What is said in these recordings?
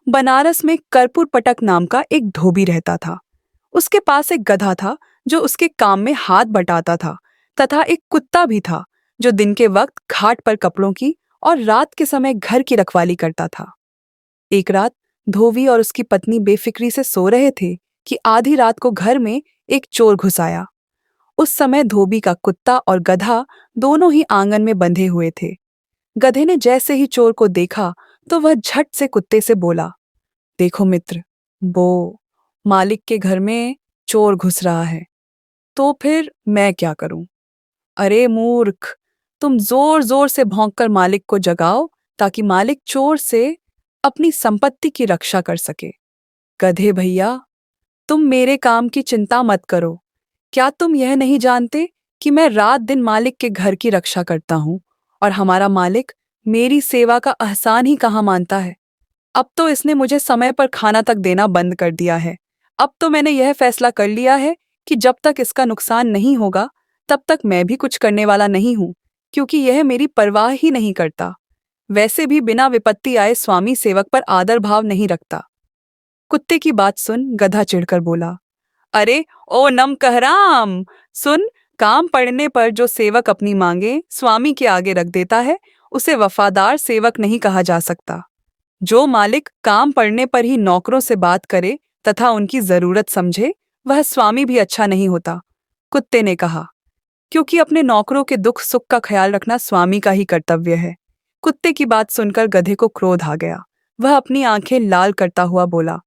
बनारस में कर्पूर पटक नाम का एक धोबी रहता था। उसके पास एक गधा था जो उसके काम में हाथ बटाता था, तथा एक कुत्ता भी था जो दिन के वक्त घाट पर कपड़ों की और रात के समय घर की रखवाली करता था। एक रात धोबी और उसकी पत्नी बेफिक्री से सो रहे थे कि आधी रात को घर में एक चोर घुस आया। उस समय धोबी का कुत्ता और गधा दोनों ही आंगन में बंधे हुए थे। गधे ने जैसे ही चोर को देखा तो वह झट से कुत्ते से बोला, देखो मित्र, वो मालिक के घर में चोर घुस रहा है, तो फिर मैं क्या करूं? अरे मूर्ख, तुम जोर जोर से भौंककर मालिक को जगाओ ताकि मालिक चोर से अपनी संपत्ति की रक्षा कर सके। गधे भैया, तुम मेरे काम की चिंता मत करो। क्या तुम यह नहीं जानते कि मैं रात दिन मालिक के घर की रक्षा करता हूं और हमारा मालिक मेरी सेवा का एहसान ही कहाँ मानता है। अब तो इसने मुझे समय पर खाना तक देना बंद कर दिया है। अब तो मैंने यह फैसला कर लिया है कि जब तक इसका नुकसान नहीं होगा तब तक मैं भी कुछ करने वाला नहीं हूं, क्योंकि यह मेरी परवाह ही नहीं करता। वैसे भी बिना विपत्ति आए स्वामी सेवक पर आदर भाव नहीं रखता। कुत्ते की बात सुन गधा चिढ़कर बोला, अरे ओ नम कहराम, सुन, काम पड़ने पर जो सेवक अपनी मांगे स्वामी के आगे रख देता है उसे वफादार सेवक नहीं कहा जा सकता। जो मालिक काम पड़ने पर ही नौकरों से बात करे तथा उनकी जरूरत समझे, वह स्वामी भी अच्छा नहीं होता। कुत्ते ने कहा, क्योंकि अपने नौकरों के दुख सुख का ख्याल रखना स्वामी का ही कर्तव्य है। कुत्ते की बात सुनकर गधे को क्रोध आ गया। वह अपनी आंखें लाल करता हुआ बोला,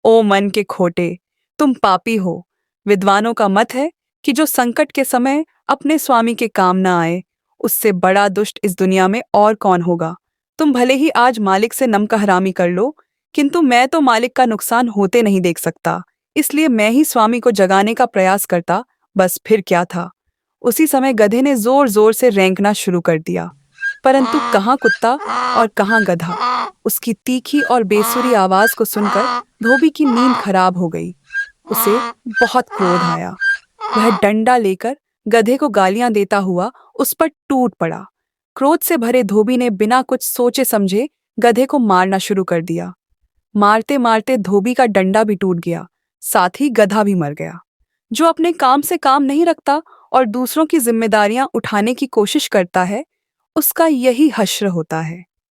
ओ मन के खोटे, तुम पापी हो। विद्वानों का मत है कि जो संकट के समय अपने स्वामी के काम न आए, उससे बड़ा दुष्ट इस दुनिया में और कौन होगा। तुम भले ही आज मालिक से नमकहरामी कर लो, किंतु मैं तो मालिक का नुकसान होते नहीं देख सकता, इसलिए मैं ही स्वामी को जगाने का प्रयास करता, बस फिर क्या था। उसी समय गधे ने जोर जोर से रेंकना शुरू कर दिया, परंतु कहाँ कुत्ता और कहाँ गधा। उसकी तीखी और बेसुरी आवाज को सुनकर धोबी की नींद खराब हो गई। उसे बहुत क्रोध आया। वह डंडा लेकर गधे को गालियां देता हुआ उस पर टूट पड़ा। क्रोध से भरे धोबी ने बिना कुछ सोचे समझे गधे को मारना शुरू कर दिया। मारते मारते धोबी का डंडा भी टूट गया, साथ ही गधा भी मर गया। जो अपने काम से काम नहीं रखता और दूसरों की जिम्मेदारियां उठाने की कोशिश करता है, उसका यही हश्र होता है।